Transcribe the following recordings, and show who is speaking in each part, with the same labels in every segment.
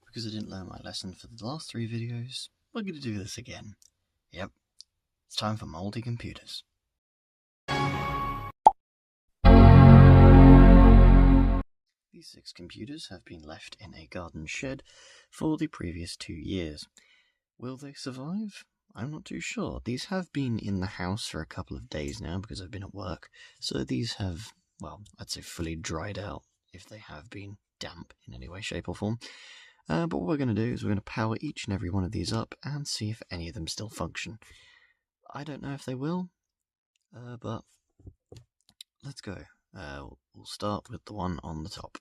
Speaker 1: because I didn't learn my lesson for the last 3 videos, we're going to do this again. Yep, it's time for Mouldy Computers. These 6 computers have been left in a garden shed for the previous 2 years. Will they survive? I'm not too sure. These have been in the house for a couple of days now because I've been at work, so these have, well, I'd say fully dried out if they have been damp in any way, shape or form. But what we're going to do is we're going to power each and every one of these up and see if any of them still function. I don't know if they will, but let's go. We'll start with the one on the top.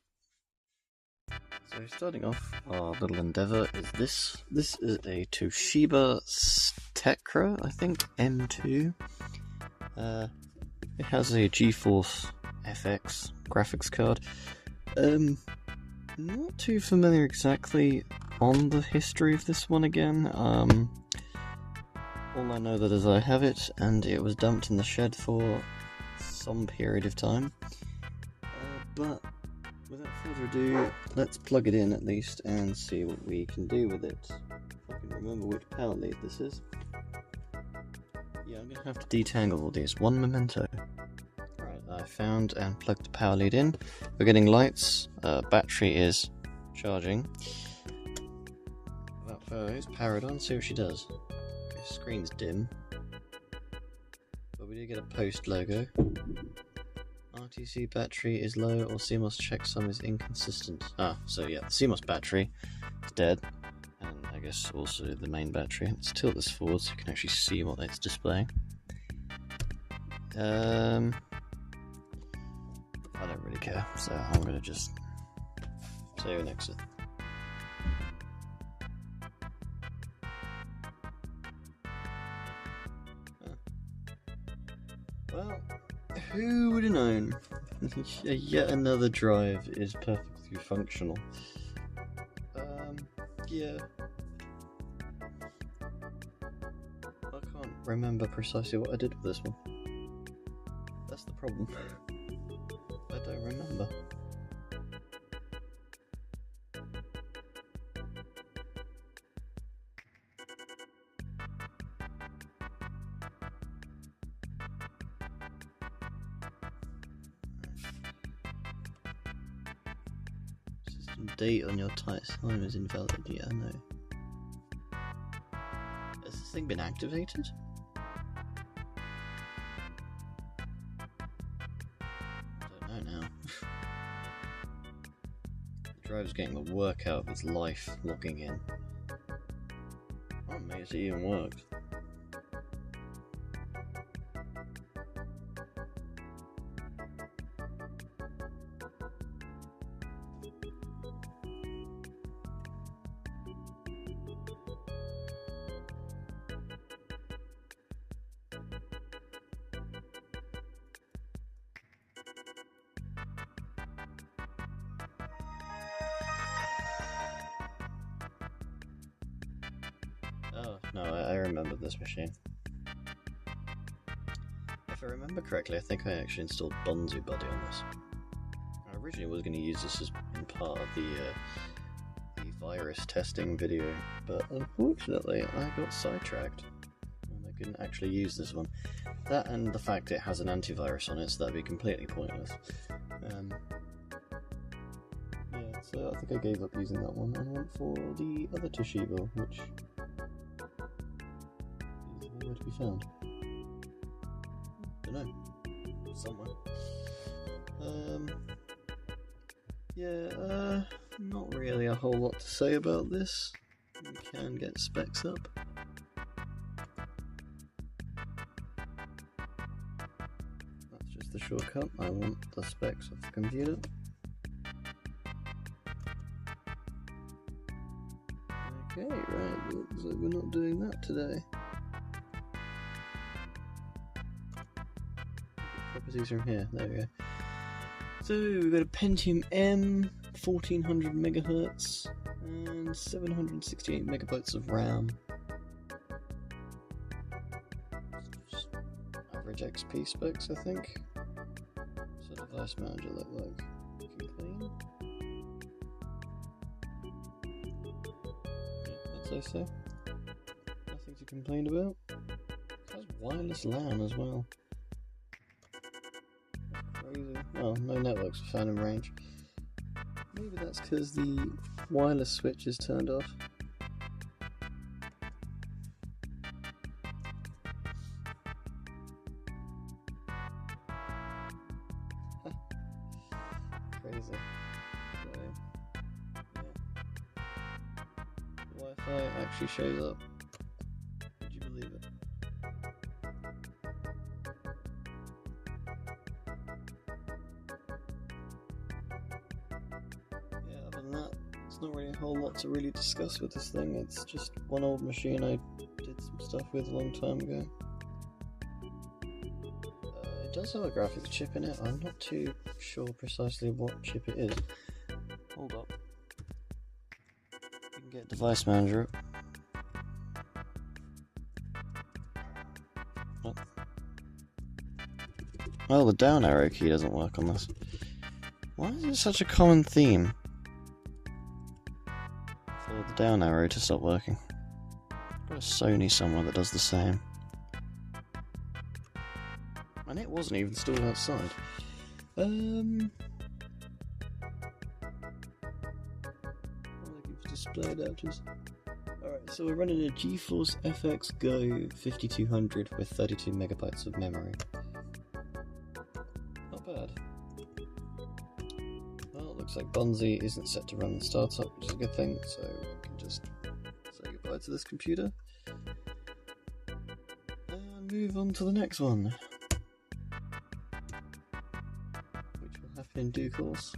Speaker 1: So starting off, our little endeavour is this. This is a Toshiba Tecra, I think, M2. It has a GeForce FX graphics card. Not too familiar exactly on the history of this one again. All I know that is I have it, and it was dumped in the shed for some period of time. But without further ado, let's plug it in at least and see what we can do with it. If I can remember which power lead this is. Yeah, I'm going to have to detangle all these. One memento. Right, I found and plugged the power lead in. We're getting lights. Battery is charging. Without further ado, power it on, see what she does. Okay, screen's dim. But we do get a post logo. RTC battery is low, or CMOS checksum is inconsistent. So yeah, the CMOS battery is dead, and I guess also the main battery. Let's tilt this forward so you can actually see what it's displaying. I don't really care, so I'm gonna just save and exit. Well, who would have known? Yet another drive is perfectly functional. Yeah. I can't remember precisely what I did with this one. That's the problem. I don't remember. Date on your time is invalid. Yeah, I know. Has this thing been activated? I don't know now. The drive's getting the work out of its life logging in. Oh, amazed it even worked. Oh, no, I remember this machine. If I remember correctly, I think I actually installed Bonzu Buddy on this. I originally was going to use this as in part of the virus testing video, but unfortunately I got sidetracked and I couldn't actually use this one. That and the fact it has an antivirus on it, so that'd be completely pointless. Yeah, so I think I gave up using that one and went for the other Toshiba, which where to be found? Don't know. Somewhere. Yeah, not really a whole lot to say about this. You can get specs up. That's just the shortcut. I want the specs of the computer. Okay, right, looks like we're not doing that today. Properties from here, there we go. So we've got a Pentium M, 1400 megahertz, and 768 megabytes of RAM. Just average XP specs, I think. What's the device manager look like? Looking clean. I'd say so. Nothing to complain about. It has wireless LAN as well. That's crazy. Oh, no networks are found in range. Maybe that's because the wireless switch is turned off. Crazy. So, yeah. Wi-Fi actually shows up. Would you believe it? Yeah, other than that, there's not really a whole lot to really discuss with this thing. It's just one old machine I did some stuff with a long time ago. It does have a graphics chip in it. I'm not too sure precisely what chip it is. Hold up. You can get device manager up. Well, the down arrow key doesn't work on this. Why is it such a common theme for the down arrow to stop working? I've got a Sony somewhere that does the same. And it wasn't even still outside. Display adapters. Alright, so we're running a GeForce FX Go 5200 with 32 megabytes of memory. Not bad. Well, it looks like Bonzi isn't set to run the startup, which is a good thing, so we can just say goodbye to this computer. And move on to the next one. Which will happen in due course.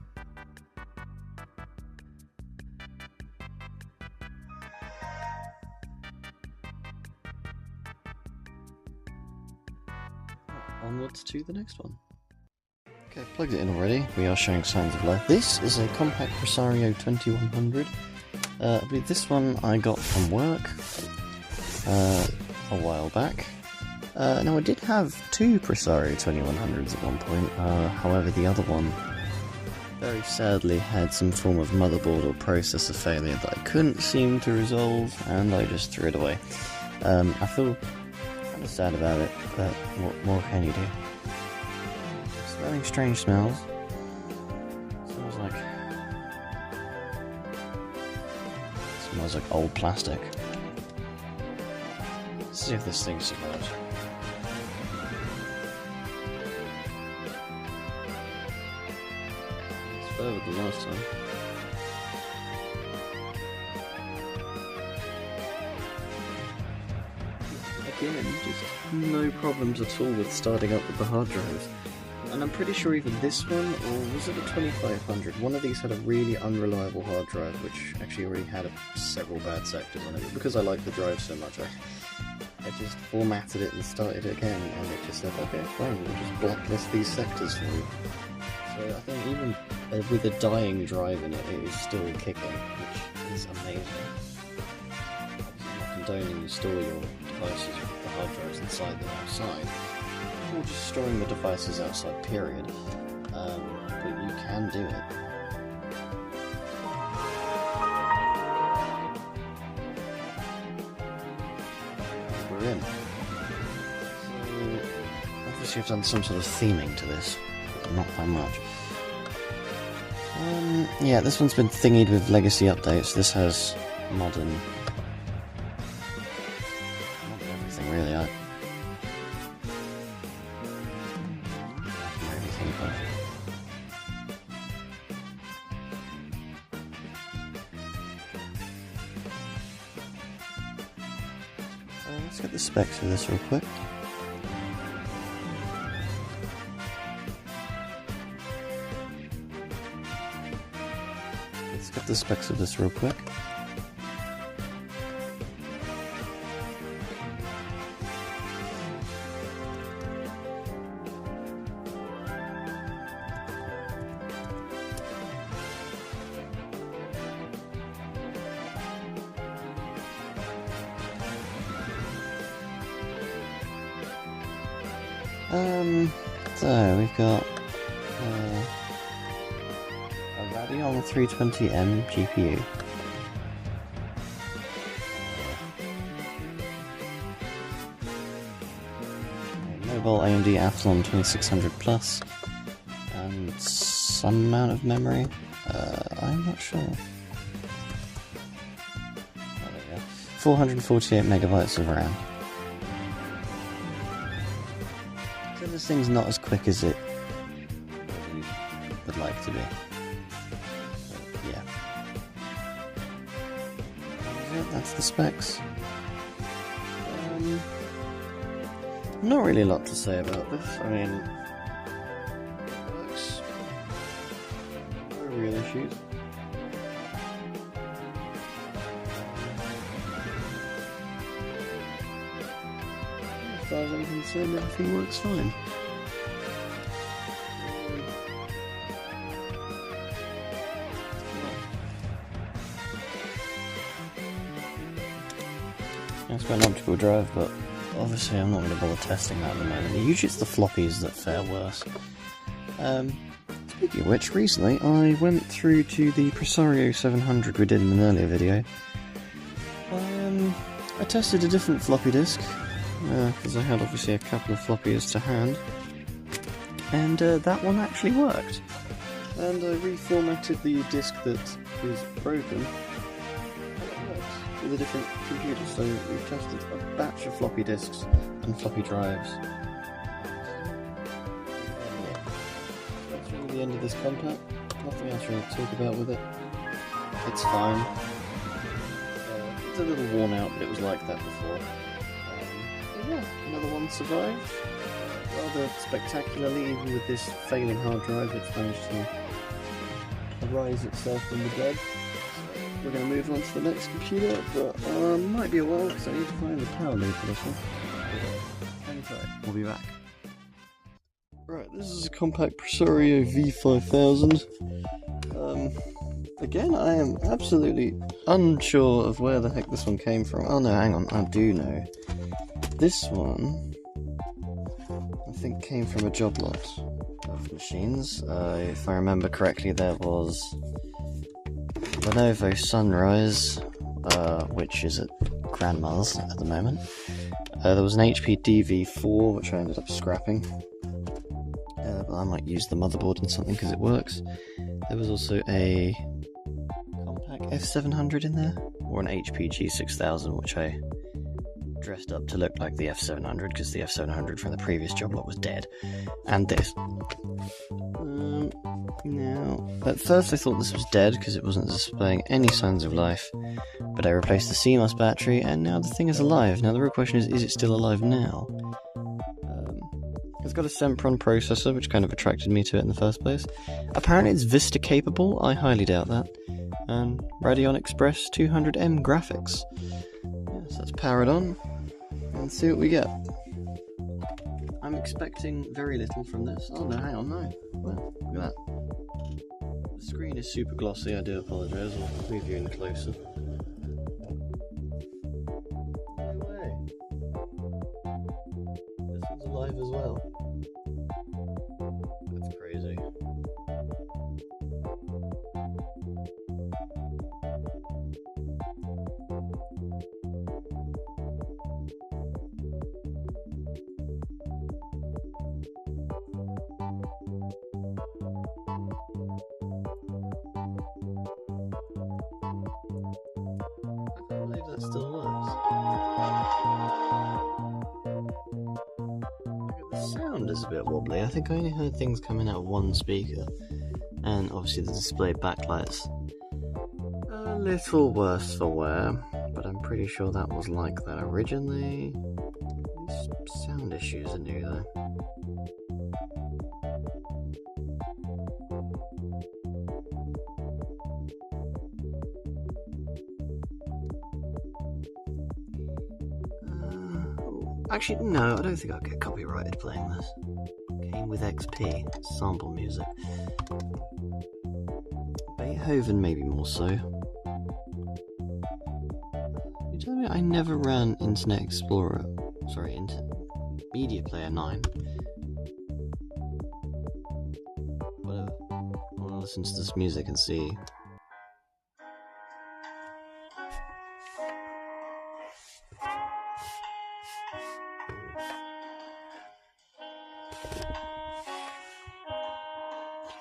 Speaker 1: Onwards to the next one. Okay, plugged it in already. We are showing signs of life. This is a compaq Crustacious 2100. I believe this one I got from work a while back. Now I did have two Crustacious 2100s at one point. However, the other one very sadly had some form of motherboard or processor failure that I couldn't seem to resolve, and I just threw it away. I feel kind of sad about it, but what more can you do? Smelling strange smells. Smells like old plastic. Let's see if this thing survives. It's further than last time. Again, just no problems at all with starting up with the hard drives. And I'm pretty sure either this one, or was it a 2500? One of these had a really unreliable hard drive, which actually already had several bad sectors on it. But because I like the drive so much, I just formatted it and started it again, and it just said, okay, fine, we'll just blacklist these sectors for you. So I think even with a dying drive in it, it is still kicking, which is amazing. I'm not condoning you store your devices with the hard drives inside them outside, or just storing the devices outside, period. But you can do it. We're in. So, obviously I've done some sort of theming to this, but not by much. Yeah, this one's been thingied with legacy updates. This has modern everything, really. Let's get the specs for this real quick. Let's get the specs of this real quick. So we've got a Radeon 320M GPU, mobile AMD Athlon 2600 Plus, and some amount of memory. I'm not sure. Oh, there we go. 448 megabytes of RAM. So this thing's not as quick as it would like to be. But yeah. That's the specs. Not really a lot to say about this. I mean, it works. No real issues. As far as I'm concerned, everything works fine. It's got an optical drive, but obviously I'm not going to bother testing that at the moment. Usually it's the floppies that fare worse. Speaking of which, recently I went through to the Crustacious 700 we did in an earlier video. I tested a different floppy disk, because I had obviously a couple of floppies to hand, and that one actually worked. And I reformatted the disk that is broken with a different computer, so we've tested a batch of floppy disks and floppy drives. That's really the end of this compact. Nothing else really to talk about with it. It's fine. It's a little worn out, but it was like that before. But yeah, another one survived. Rather spectacularly, even with this failing hard drive, it's managed to arise itself from the dead. We're going to move on to the next computer, but might be a while because I need to find the power lead for this one. Hang tight, we'll be back. Right, this is a compact Crustacious V5000. Again, I am absolutely unsure of where the heck this one came from. Oh no, hang on, I do know. This one, I think, came from a job lot of machines. If I remember correctly, there was Lenovo Sunrise, which is at Grandma's at the moment. There was an HP DV4, which I ended up scrapping. But I might use the motherboard in something because it works. There was also a compaq F700 in there, or an HP G6000, which I dressed up to look like the F700 because the F700 from the previous job lot was dead. And this. Now, at first I thought this was dead because it wasn't displaying any signs of life, but I replaced the CMOS battery and now the thing is alive. Now the real question is it still alive now? It's got a Sempron processor, which kind of attracted me to it in the first place. Apparently it's Vista capable, I highly doubt that. And Radeon Express 200M graphics. Yeah, so let's power it on and see what we get. I'm expecting very little from this. Oh no, hang on, no. Well, look at that. The screen is super glossy, I do apologise. I'll move you in closer. No way. This one's alive as well. That's crazy. That still works. The sound is a bit wobbly. I think I only heard things coming out of one speaker, and obviously the display backlight's a little worse for wear, but I'm pretty sure that was like that originally. These sound issues are new though. Actually, no, I don't think I'll get copyrighted playing this. Came with XP, sample music. Beethoven maybe more so. You tell me I never ran Internet Explorer, sorry, Media Player 9. Whatever. I want to listen to this music and see.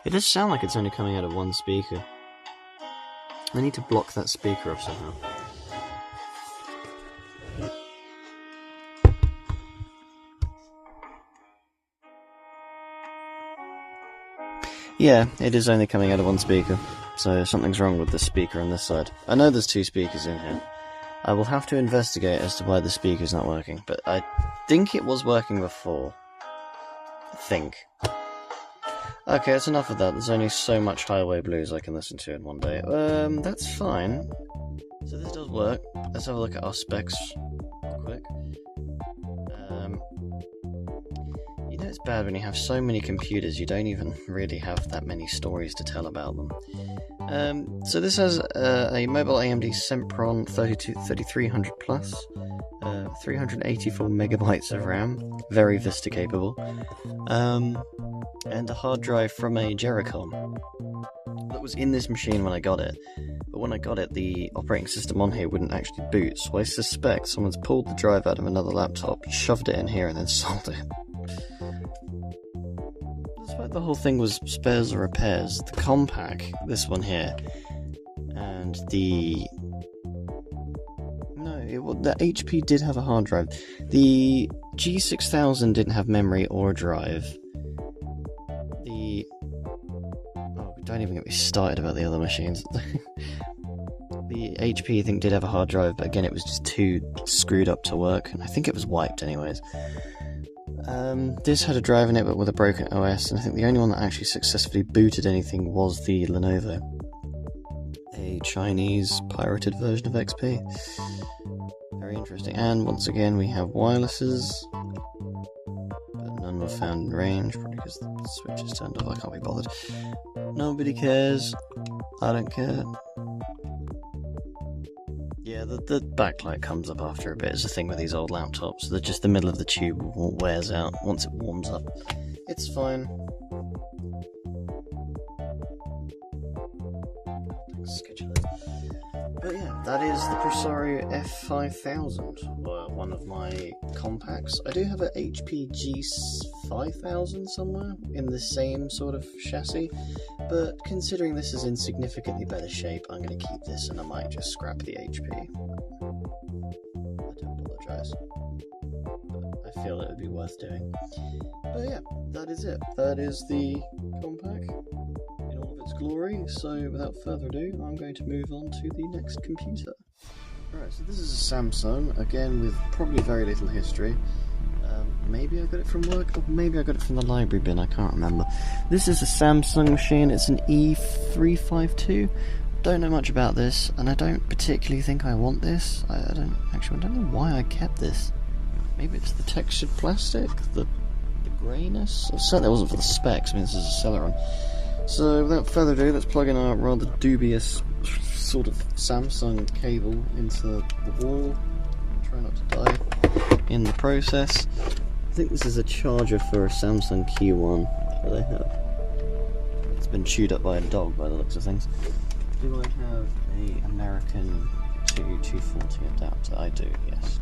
Speaker 1: It does sound like it's only coming out of one speaker. I need to block that speaker off somehow. Yeah, it is only coming out of one speaker, so something's wrong with the speaker on this side. I know there's two speakers in here. I will have to investigate as to why the speaker's not working, but I think it was working before. I think. Okay, that's enough of that. There's only so much highway blues I can listen to in one day. That's fine. So this does work. Let's have a look at our specs real quick. You know it's bad when you have so many computers, you don't even really have that many stories to tell about them. So this has a mobile AMD Sempron 3300 Plus, 384 megabytes of RAM, very Vista capable, and a hard drive from a Jericom that was in this machine when I got it. But when I got it, the operating system on here wouldn't actually boot, so I suspect someone's pulled the drive out of another laptop, shoved it in here, and then sold it. Despite the whole thing was spares or repairs, the compaq, this one here, and the HP did have a hard drive. The G6000 didn't have memory or drive. Don't even get me started about the other machines. The HP, I think, did have a hard drive, but again, it was just too screwed up to work, and I think it was wiped anyways. This had a drive in it, but with a broken OS, and I think the only one that actually successfully booted anything was the Lenovo. A Chinese pirated version of XP. Very interesting. And once again, we have wirelesses, but none were found in range, probably because the switch is turned off. I can't be bothered. Nobody cares. I don't care. Yeah, the backlight comes up after a bit. It's the thing with these old laptops. Just the middle of the tube wears out once it warms up. It's fine. Schedule it. But yeah, that is the Crustacious F5000, one of my compaqs. I do have an HP G5000 somewhere in the same sort of chassis, but considering this is in significantly better shape, I'm going to keep this and I might just scrap the HP. I do apologise, but I feel it would be worth doing. But yeah, that is it. That is the compaq in all of its glory, so without further ado, I'm going to move on to the next computer. Alright, so this is a Samsung, again with probably very little history. Maybe I got it from work, or maybe I got it from the library bin, I can't remember. This is a Samsung machine, it's an E352. Don't know much about this, and I don't particularly think I want this. I don't know why I kept this. Maybe it's the textured plastic, the greyness? It certainly wasn't for the specs, I mean this is a Celeron. So without further ado, let's plug in our rather dubious sort of Samsung cable into the wall. Try not to die in the process. I think this is a charger for a Samsung Q1 that I have. It's been chewed up by a dog by the looks of things. Do I have a American 240 adapter? I do, yes.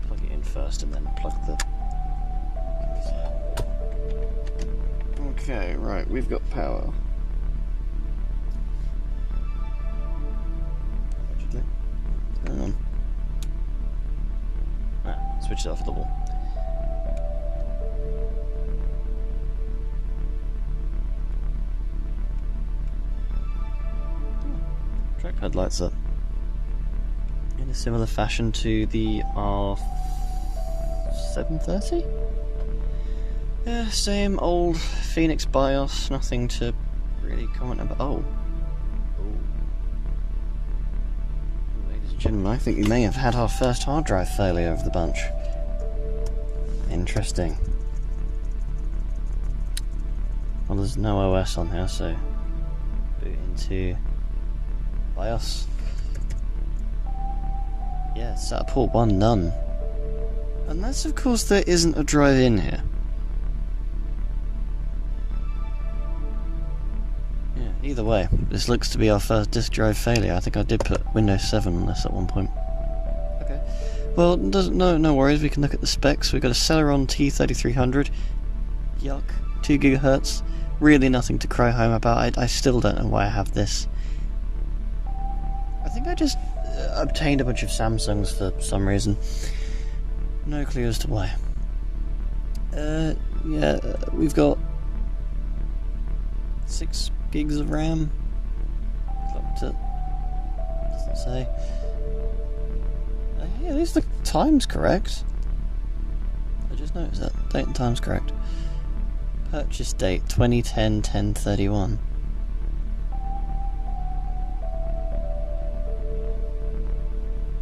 Speaker 1: Plug it in first and then plug the... Okay, right, we've got power. Allegedly. Hang on. Switch it off the wall. Trackpad lights up in a similar fashion to the R730. Yeah, same old Phoenix BIOS, nothing to really comment about. Oh. Ladies and gentlemen, I think we may have had our first hard drive failure of the bunch. Interesting. Well, there's no OS on here, so boot into BIOS. Yeah, set up port 1, none. Unless, of course, there isn't a drive in here. Yeah, either way, this looks to be our first disk drive failure. I think I did put Windows 7 on this at one point. Okay. Well, no worries, we can look at the specs. We've got a Celeron T3300. Yuck. 2 GHz. Really nothing to cry home about. I still don't know why I have this. I think I just obtained a bunch of Samsungs for some reason. No clue as to why. Yeah, we've got 6 gigs of RAM. Clocked it. Doesn't say. Yeah, at least the time's correct. I just noticed that. Date and time's correct. Purchase date 2010 10/31.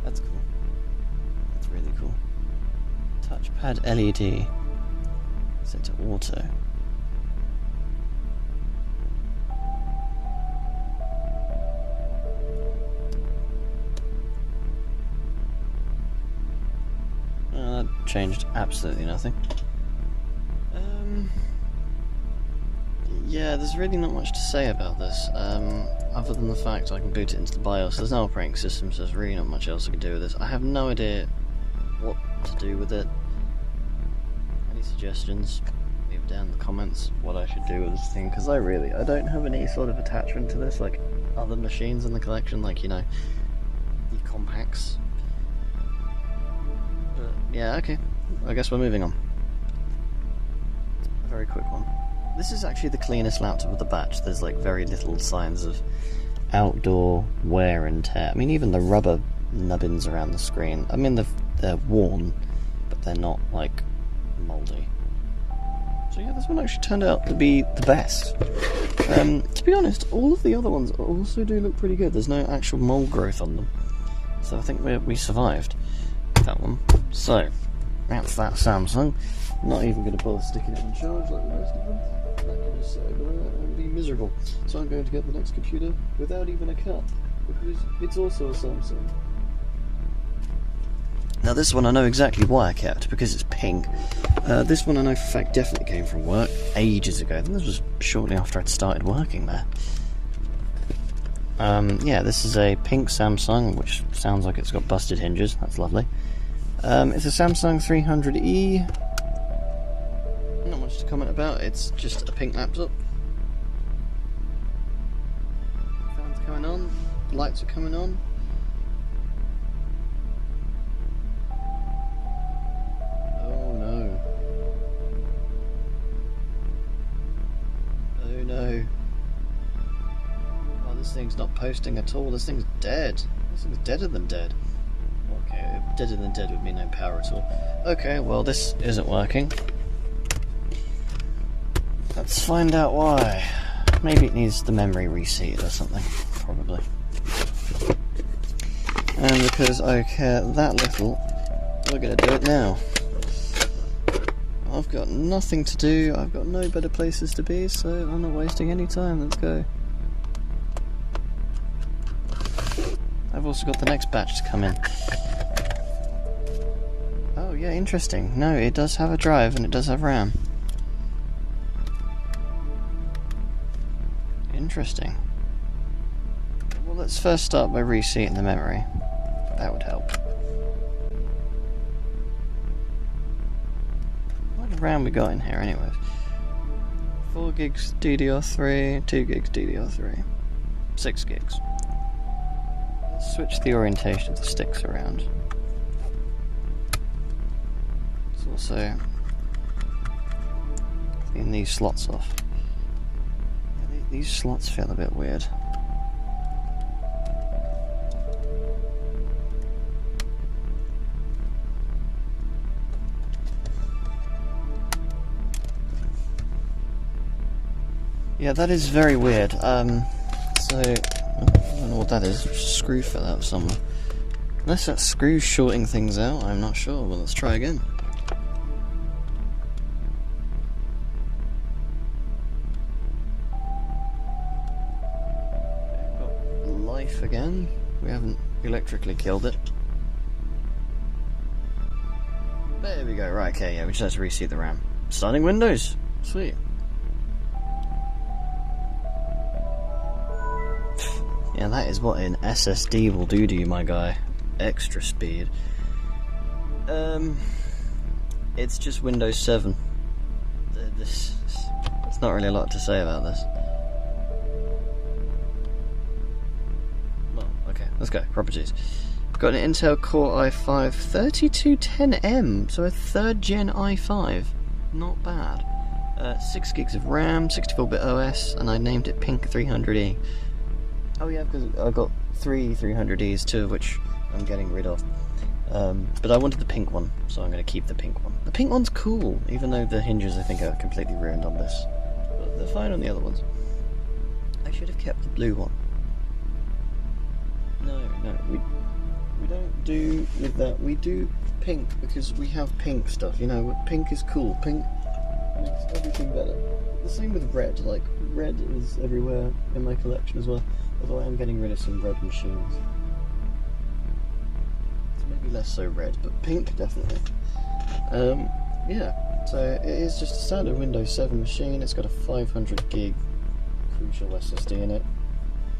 Speaker 1: That's cool. That's really cool. Touchpad LED. Set to auto. That changed absolutely nothing. Yeah, there's really not much to say about this, other than the fact I can boot it into the BIOS. There's no operating system, so there's really not much else I can do with this. I have no idea what to do with it. Any suggestions? Leave it down in the comments what I should do with this thing, because I don't have any sort of attachment to this, like other machines in the collection, like, you know, the Compaqs. But, yeah, okay. I guess we're moving on. A very quick one. This is actually the cleanest laptop of the batch. There's like very little signs of outdoor wear and tear. I mean, even the rubber nubbins around the screen, I mean, they're worn, but they're not like mouldy. So yeah, this one actually turned out to be the best. To be honest, all of the other ones also do look pretty good. There's no actual mold growth on them. So I think we survived that one. So, that's that Samsung. Not even going to bother sticking it on charge like the rest of them. That can just sit over there and be miserable. So I'm going to get the next computer without even a cut, because it's also a Samsung. Now this one I know exactly why I kept, because it's pink. This one I know for a fact definitely came from work ages ago. I think this was shortly after I'd started working there. Yeah, this is a pink Samsung, which sounds like it's got busted hinges. That's lovely. It's a Samsung 300E. Not much to comment about, it's just a pink laptop. Fans coming on, lights are coming on. Oh no. Oh no. Oh, this thing's not posting at all, this thing's dead. This thing's deader than dead. Okay, deader than dead would mean no power at all. Okay, well this isn't working. Let's find out why. Maybe it needs the memory reseated or something, probably. And because I care that little, we're going to do it now. I've got nothing to do, I've got no better places to be, so I'm not wasting any time. Let's go. I've also got the next batch to come in. Oh yeah, interesting. No, it does have a drive and it does have RAM. Interesting. Well, let's first start by reseating the memory. That would help. What RAM we got in here anyway? 4 gigs DDR3, 2 gigs DDR3, 6 gigs. Let's switch the orientation of the sticks around. Let's also clean these slots off. These slots feel a bit weird. Yeah, that is very weird. So, I don't know what that is. Just a screw fell out somewhere. Unless that screw's shorting things out, I'm not sure. Well, let's try again. Again, we haven't electrically killed it. There we go, right, okay, yeah, we just have to reseat the RAM. Starting Windows, sweet. Yeah, that is what an SSD will do to you, my guy. Extra speed. It's just Windows 7. There's not really a lot to say about this. Well, okay, let's go. Properties. Got an Intel Core i5 3210M, so a 3rd gen i5. Not bad. 6 gigs of RAM, 64-bit OS, and I named it Pink 300E. Oh yeah, because I've got 3 300Es, 2 of which I'm getting rid of. But I wanted the pink one, so I'm going to keep the pink one. The pink one's cool, even though the hinges I think are completely ruined on this. But they're fine on the other ones. I should have kept the blue one. No, we don't do with that. We do pink because we have pink stuff, you know. Pink is cool. Pink makes everything better. The same with red. Like, red is everywhere in my collection as well. Although I am getting rid of some red machines. It's maybe less so red, but pink definitely. Yeah. So it is just a standard Windows 7 machine. It's got a 500 gig Crucial SSD in it.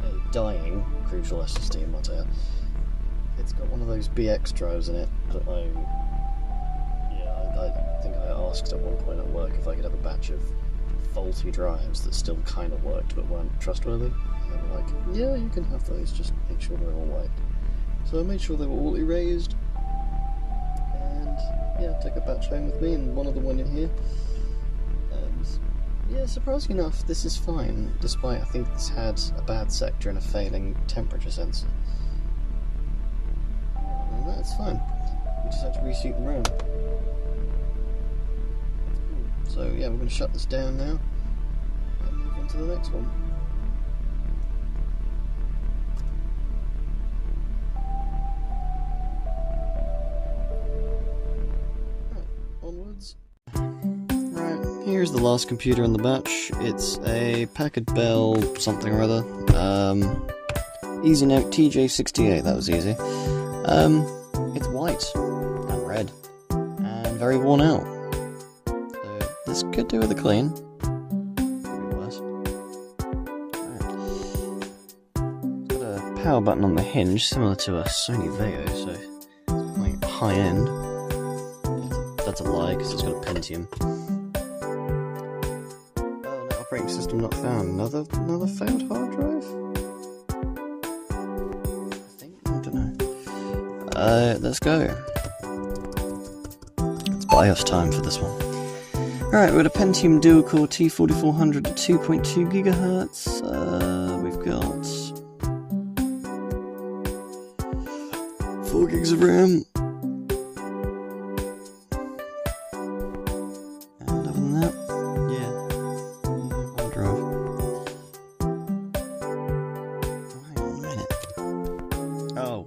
Speaker 1: A dying Crucial SSD, I might tell you. It's got one of those BX drives in it that I think I asked at one point at work if I could have a batch of faulty drives that still kind of worked but weren't trustworthy. And they were like, yeah, you can have those, just make sure they're all wiped. So I made sure they were all erased, and yeah, took a batch home with me, and one of them went in here. And yeah, surprisingly enough, this is fine, despite I think this had a bad sector and a failing temperature sensor. And that's fine. We just had to reseat the RAM. So yeah, we're going to shut this down now and move on to the next one. Right, onwards. Right, here's the last computer in the batch. It's a Packard Bell something or other. Easy Note TJ68, that was easy. It's white and red and very worn out. This could do with a clean. Could be worse. Right. It's got a power button on the hinge, similar to a Sony Vaio, so it's quite high end. That's a lie, because it's got a Pentium. Oh, no, operating system not found. Another failed hard drive? I think? I don't know. Let's go. It's BIOS time for this one. Alright, we've got a Pentium dual-core T4400 at 2.2 GHz. We've got 4 gigs of RAM. And other than that, yeah, no hard drive. Oh, hang on a minute. Oh,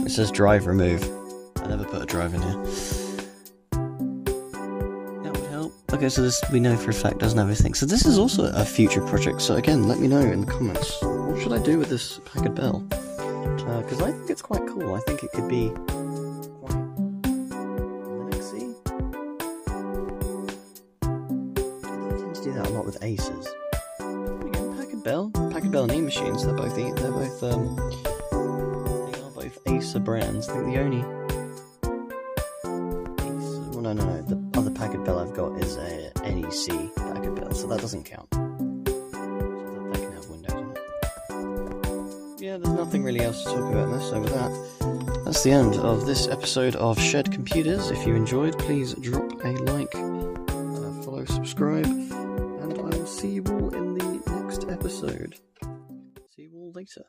Speaker 1: it says drive remove. I never put a drive in here. Okay, so this, we know for a fact, doesn't have anything. So this is also a future project, so again, let me know in the comments, what should I do with this Packard Bell? Because I think it's quite cool. I think it could be quite Linuxy. I tend to do that a lot with Aces. Again, Packard Bell and E-Machines, they are both Acer brands. I think the only No, the other Packard Bell I've got is a NEC Packard Bell, so that doesn't count. So that can have Windows on it. Yeah, there's nothing really else to talk about in this, so with that, that's the end of this episode of Shed Computers. If you enjoyed, please drop a like, follow, subscribe, and I will see you all in the next episode. See you all later.